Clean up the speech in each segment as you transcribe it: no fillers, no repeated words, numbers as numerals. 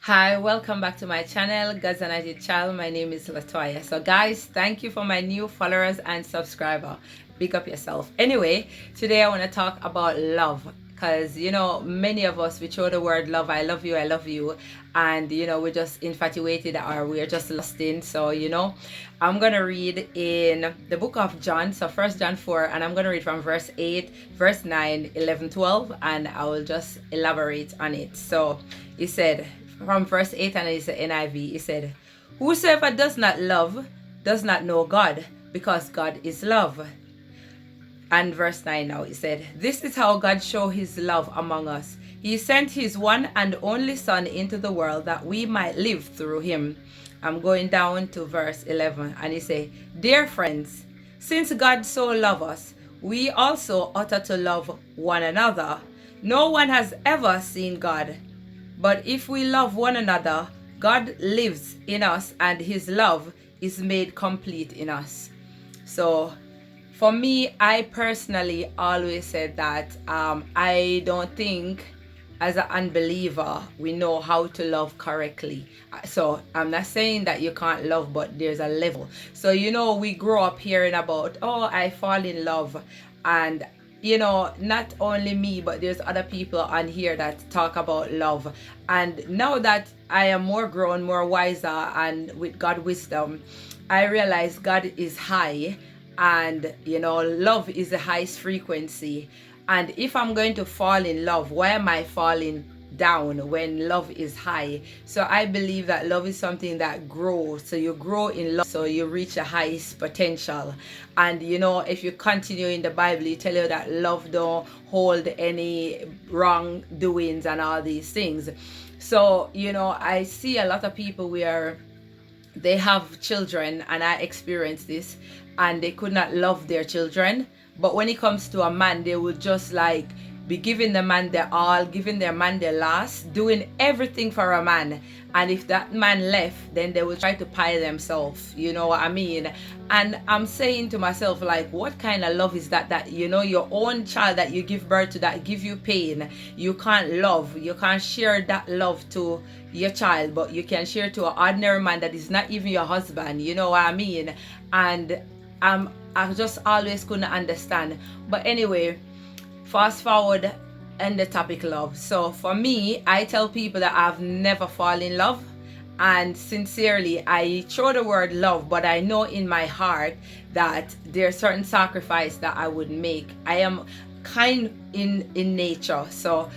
Hi, welcome back to my channel, God's Anointed Child. My name is Latoya. So guys, thank you for my new followers and subscriber. Big up yourself. Anyway, today I want to talk about love, because many of us, we throw the word love, I love you, and we're just infatuated, or we're just lost in. So I'm gonna read in the book of John, so 1 John 4, and I'm gonna read from verse 8, verse 9, 11, 12, and I will just elaborate on it. So he said from verse 8, and it's the NIV, he said, "Whosoever does not love does not know God, because God is love." And verse 9 now, he said, "This is how God showed his love among us. He sent his one and only Son into the world that we might live through him." I'm going down to verse 11, and he said, "Dear friends, since God so loved us, we also ought to love one another. No one has ever seen God. But if we love one another, God lives in us, and his love is made complete in us." So for me, I personally always said that I don't think as an unbeliever we know how to love correctly. So I'm not saying that you can't love, but there's a level. So we grow up hearing about, oh, I fall in love, and not only me, but there's other people on here that talk about love. And now that I am more grown, more wiser, and with God wisdom, I realize God is high, and love is the highest frequency. And if I'm going to fall in love, why am I falling down when love is high? So I believe that love is something that grows. So you grow in love, so you reach the highest potential. And if you continue in the Bible, it tell you that love don't hold any wrongdoings and all these things. So I see a lot of people where they have children, and I experienced this, and they could not love their children. But when it comes to a man, they would just like be giving the man their all, giving their man their last, doing everything for a man. And if that man left, then they will try to pie themselves. You know what I mean? And I'm saying to myself, like, what kind of love is that? That your own child that you give birth to, that give you pain, you can't love, you can't share that love to your child, but you can share to an ordinary man that is not even your husband. You know what I mean? And I just always couldn't understand. But anyway, fast forward in the topic love. So for me, I tell people that I've never fallen in love, and sincerely I throw the word love, but I know in my heart that there's certain sacrifice that I would make. I am kind in nature, so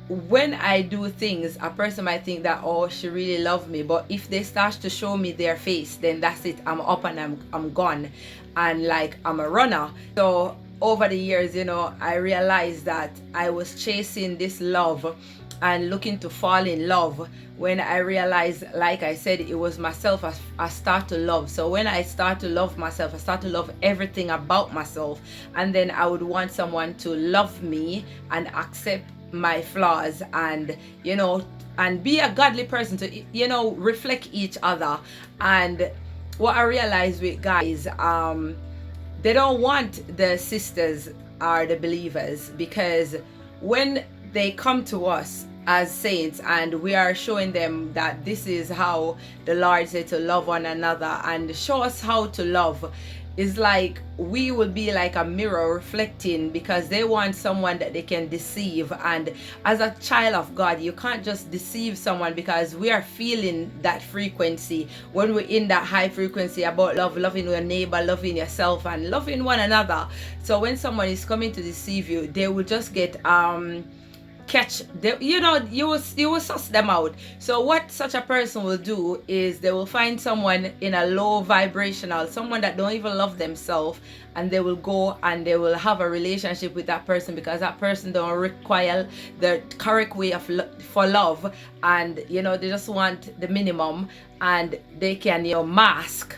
when I do things, a person might think that, oh, she really loves me, but if they start to show me their face, then that's it. I'm up and I'm gone, and like I'm a runner. So over the years, I realized that I was chasing this love and looking to fall in love, when I realized, like I said, it was myself I start to love. So when I start to love myself, I start to love everything about myself, and then I would want someone to love me and accept my flaws, and and be a godly person, to reflect each other. And what I realized with guys, they don't want the sisters or the believers, because when they come to us as saints and we are showing them that this is how the Lord said to love one another, and show us how to love, is like we will be like a mirror reflecting, because they want someone that they can deceive. And as a child of God, you can't just deceive someone, because we are feeling that frequency when we're in that high frequency about love, loving your neighbor, loving yourself, and loving one another. So when someone is coming to deceive you, they will just get catch them, you will suss them out. So what such a person will do is they will find someone in a low vibrational, someone that don't even love themselves, and they will go and they will have a relationship with that person, because that person don't require the correct way of for love, and they just want the minimum, and they can mask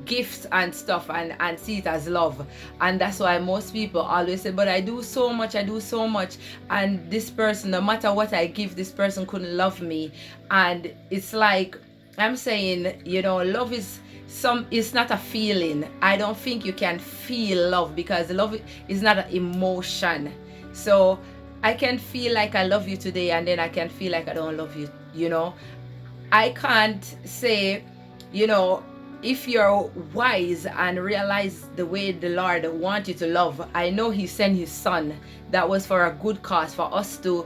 gifts and stuff, and see it as love. And that's why most people always say, but I do so much, and this person, no matter what I give, this person couldn't love me. And it's like I'm saying, love is it's not a feeling. I don't think you can feel love, because love is not an emotion. So I can feel like I love you today, and then I can feel like I don't love you, you know. I can't say, you know, if you're wise and realize the way the Lord wants you to love. I know He sent His Son. That was for a good cause, for us to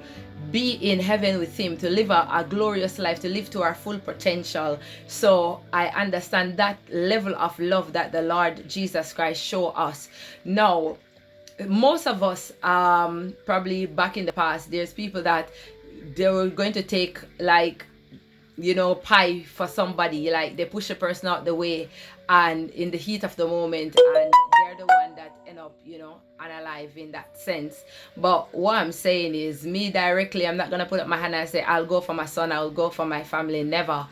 be in heaven with Him, to live a glorious life, to live to our full potential. So I understand that level of love that the Lord Jesus Christ show us. Now, most of us, probably back in the past, there's people that they were going to take, like, you know, pie for somebody, like they push a person out the way and in the heat of the moment, and they're the one that end up, you know, unalive in that sense. But what I'm saying is, me directly, I'm not gonna put up my hand and say I'll go for my son, I'll go for my family. Never.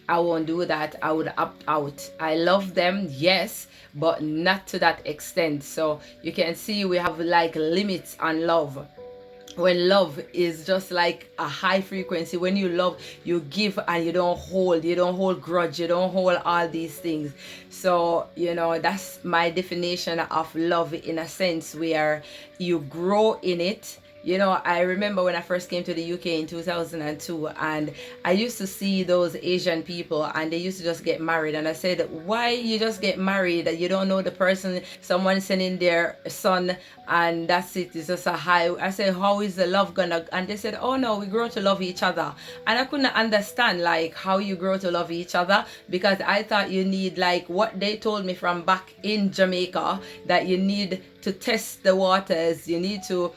I won't do that. I would opt out. I love them, yes, but not to that extent. So you can see we have like limits on love. When love is just like a high frequency, when you love, you give, and you don't hold grudge, you don't hold all these things. So, you know, that's my definition of love, in a sense where you grow in it. You know, I remember when I first came to the UK in 2002, and I used to see those Asian people, and they used to just get married. And I said, why you just get married? You don't know the person, someone sending their son, and that's it. It's just a high. I said, how is the love gonna? And they said, oh no, we grow to love each other. And I couldn't understand like how you grow to love each other, because I thought you need, like what they told me from back in Jamaica, that you need to test the waters, you need to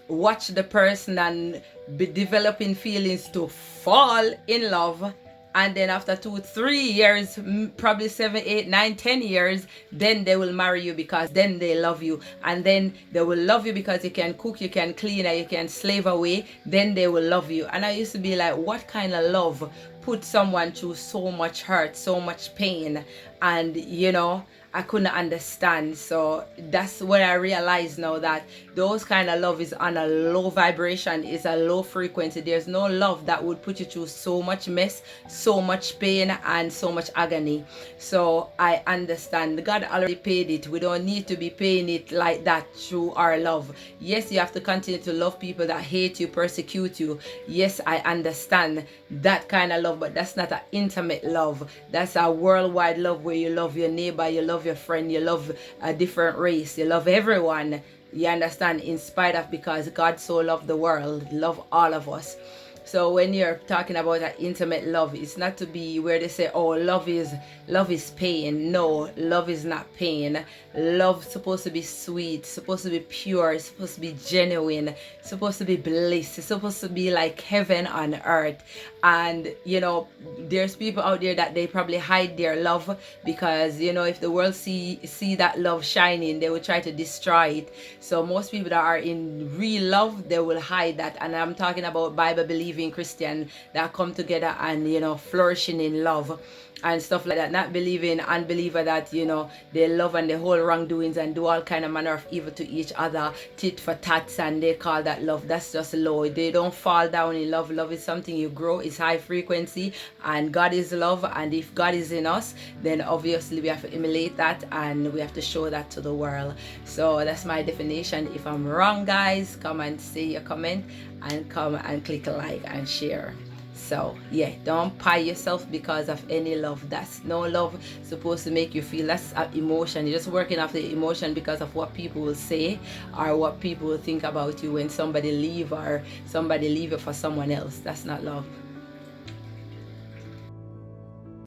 watch the person and be developing feelings to fall in love, and then after 2-3 years, probably 7, 8, 9, 10 years, then they will marry you, because then they love you, and then they will love you because you can cook, you can clean, and you can slave away. Then they will love you. And I used to be like, what kind of love put someone through so much hurt, so much pain? And you know, I couldn't understand. So that's when I realized now that those kind of love is on a low vibration, is a low frequency. There's no love that would put you through so much mess, so much pain, and so much agony. So I understand God already paid it. We don't need to be paying it like that through our love. Yes, you have to continue to love people that hate you, persecute you. Yes, I understand that kind of love, but that's not an intimate love. That's a worldwide love where you love your neighbor, you love your friend, you love a different race, you love everyone. You understand? In spite of, because God so loved the world, love all of us. So when you're talking about an intimate love, it's not to be where they say, oh, love is pain. No, love is not pain. Love is supposed to be sweet, supposed to be pure, supposed to be genuine, supposed to be bliss. It's supposed to be like heaven on earth. And you know, there's people out there that they probably hide their love, because you know, if the world see that love shining, they will try to destroy it. So most people that are in real love, they will hide that. And I'm talking about Bible believing Christian that come together and, you know, flourishing in love and stuff like that. Not believing unbeliever that, you know, they love and they hold wrongdoings and do all kind of manner of evil to each other, tit for tats, and they call that love. That's just low. They don't fall down in love. Love is something you grow. It's high frequency, and God is love. And if God is in us, then obviously we have to emulate that, and we have to show that to the world. So that's my definition. If I'm wrong, guys, come and say your comment, and come and click like and share. So yeah, don't pie yourself because of any love. That's no love supposed to make you feel. That's an emotion. You're just working off the emotion because of what people will say or what people will think about you when somebody leave, or somebody leave it for someone else. That's not love.